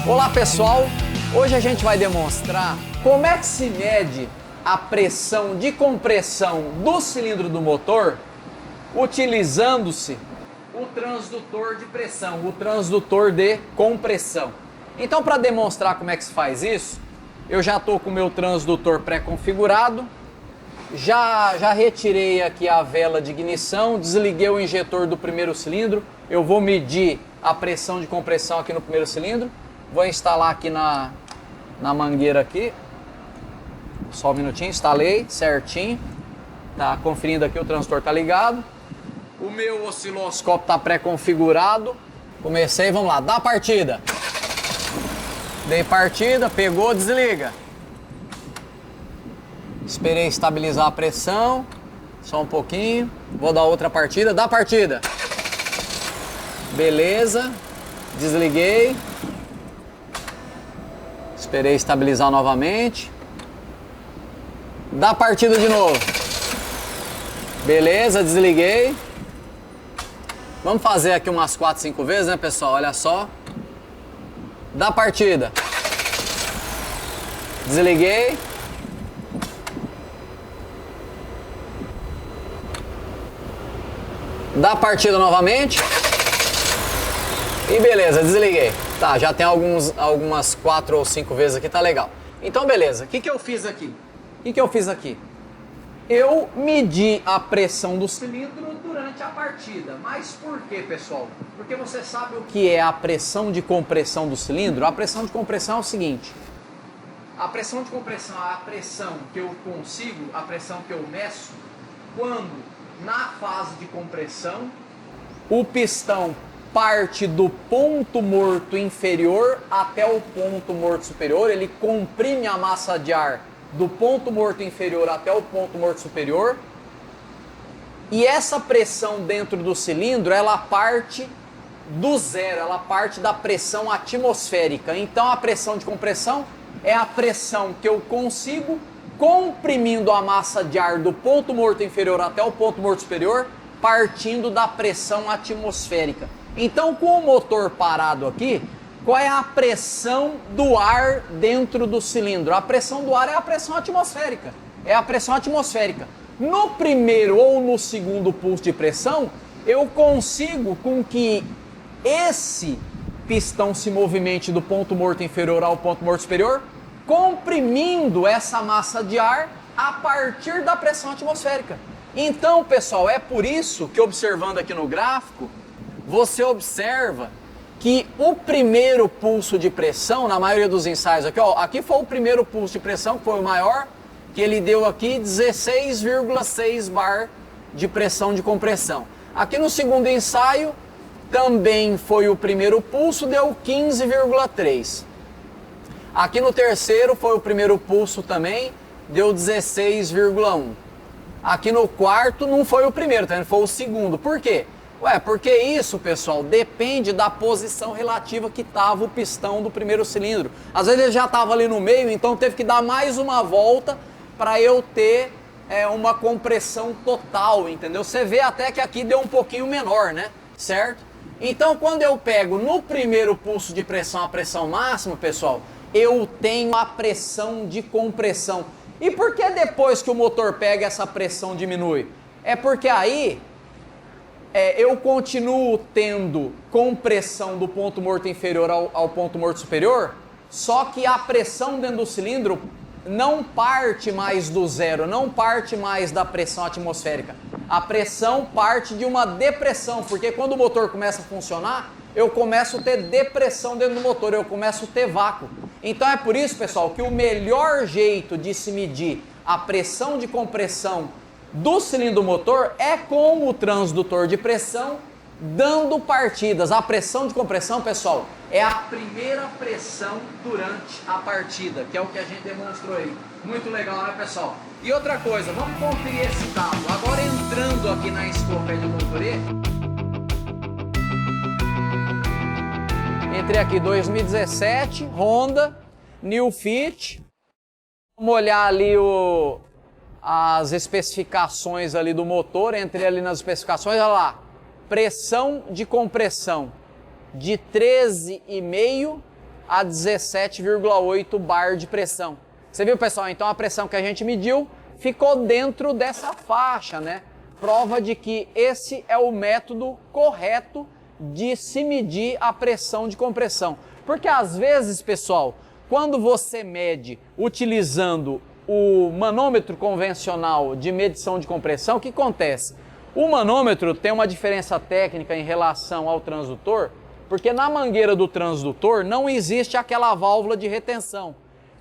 Olá pessoal, hoje a gente vai demonstrar como é que se mede a pressão de compressão do cilindro do motor utilizando-se o transdutor de pressão, o transdutor de compressão. Então, para demonstrar como é que se faz isso, eu já estou com o meu transdutor pré-configurado, já retirei aqui a vela de ignição, desliguei o injetor do primeiro cilindro, eu vou medir a pressão de compressão aqui no primeiro cilindro. Vou instalar aqui na mangueira aqui. Só um minutinho, instalei certinho. Tá conferindo aqui, o transdutor tá ligado. O meu osciloscópio tá pré-configurado. Comecei, vamos lá, dá partida. Dei partida, pegou, desliga. Esperei estabilizar a pressão. Só um pouquinho. Vou dar outra partida, dá partida. Beleza. Desliguei. Esperei estabilizar novamente. Dá partida de novo. Beleza, desliguei. Vamos fazer aqui umas 4, 5 vezes, né, pessoal? Olha só. Dá partida. Desliguei. Dá partida novamente. E beleza, desliguei. Tá, já tem algumas 4 ou 5 vezes aqui, tá legal. Então beleza, o que eu fiz aqui? Eu medi a pressão do cilindro durante a partida. Mas por quê, pessoal? Porque você sabe o que é a pressão de compressão do cilindro? A pressão de compressão é o seguinte. A pressão de compressão é a pressão que eu consigo, a pressão que eu meço, quando na fase de compressão o pistão parte do ponto morto inferior até o ponto morto superior, ele comprime a massa de ar do ponto morto inferior até o ponto morto superior, e essa pressão dentro do cilindro, ela parte do zero, ela parte da pressão atmosférica. Então a pressão de compressão é a pressão que eu consigo comprimindo a massa de ar do ponto morto inferior até o ponto morto superior, partindo da pressão atmosférica. Então, com o motor parado aqui, qual é a pressão do ar dentro do cilindro? A pressão do ar é a pressão atmosférica. É a pressão atmosférica. No primeiro ou no segundo pulso de pressão, eu consigo com que esse pistão se movimente do ponto morto inferior ao ponto morto superior, comprimindo essa massa de ar a partir da pressão atmosférica. Então, pessoal, é por isso que, observando aqui no gráfico, você observa que o primeiro pulso de pressão, na maioria dos ensaios aqui, ó, aqui foi o primeiro pulso de pressão, que foi o maior, que ele deu aqui 16,6 bar de pressão de compressão. Aqui no segundo ensaio, também foi o primeiro pulso, deu 15,3. Aqui no terceiro foi o primeiro pulso também, deu 16,1. Aqui no quarto não foi o primeiro, tá? Foi o segundo. Por quê? Ué, porque isso, pessoal, depende da posição relativa que estava o pistão do primeiro cilindro. Às vezes ele já estava ali no meio, então teve que dar mais uma volta para eu ter uma compressão total, entendeu? Você vê até que aqui deu um pouquinho menor, né? Certo? Então, quando eu pego no primeiro pulso de pressão a pressão máxima, pessoal, eu tenho a pressão de compressão. E por que depois que o motor pega essa pressão diminui? É porque aí eu continuo tendo compressão do ponto morto inferior ao ponto morto superior, só que a pressão dentro do cilindro não parte mais do zero, não parte mais da pressão atmosférica. A pressão parte de uma depressão, porque quando o motor começa a funcionar, eu começo a ter depressão dentro do motor, eu começo a ter vácuo. Então é por isso, pessoal, que o melhor jeito de se medir a pressão de compressão do cilindro motor é com o transdutor de pressão dando partidas. A pressão de compressão, pessoal, é a primeira pressão durante a partida, que é o que a gente demonstrou aí. Muito legal, né, pessoal? E outra coisa, vamos conferir esse dado. Agora entrando aqui na enciclopédia Motorê, entrei aqui 2017, Honda, New Fit. Vamos olhar ali as especificações ali do motor, entrei ali nas especificações, olha lá, pressão de compressão de 13,5 a 17,8 bar de pressão. Você viu, pessoal? Então a pressão que a gente mediu ficou dentro dessa faixa, né? Prova de que esse é o método correto de se medir a pressão de compressão. Porque às vezes, pessoal, quando você mede utilizando o manômetro convencional de medição de compressão, o que acontece? O manômetro tem uma diferença técnica em relação ao transdutor, porque na mangueira do transdutor não existe aquela válvula de retenção.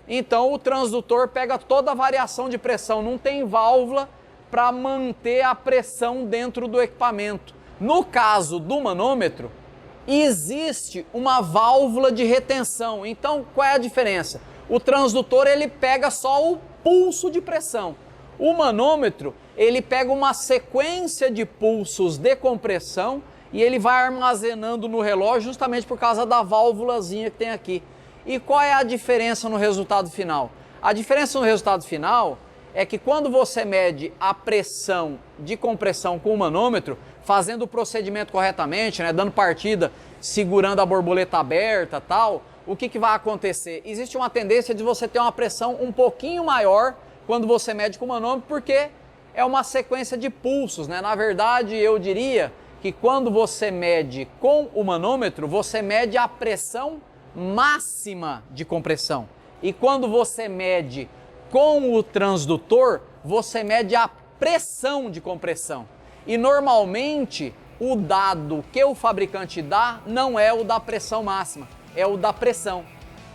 Então o transdutor pega toda a variação de pressão, não tem válvula para manter a pressão dentro do equipamento. No caso do manômetro, existe uma válvula de retenção. Então qual é a diferença? O transdutor ele pega só o pulso de pressão. O manômetro ele pega uma sequência de pulsos de compressão e ele vai armazenando no relógio justamente por causa da válvulazinha que tem aqui. E qual é a diferença no resultado final? A diferença no resultado final é que quando você mede a pressão de compressão com o manômetro, fazendo o procedimento corretamente, né, dando partida, segurando a borboleta aberta, tal, o que vai acontecer? Existe uma tendência de você ter uma pressão um pouquinho maior quando você mede com o manômetro, porque é uma sequência de pulsos, né? Na verdade, eu diria que quando você mede com o manômetro, você mede a pressão máxima de compressão. E quando você mede com o transdutor, você mede a pressão de compressão. E normalmente o dado que o fabricante dá não é o da pressão máxima, é o da pressão.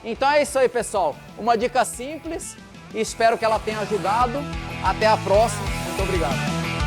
Então é isso aí, pessoal. Uma dica simples, espero que ela tenha ajudado. Até a próxima. Muito obrigado.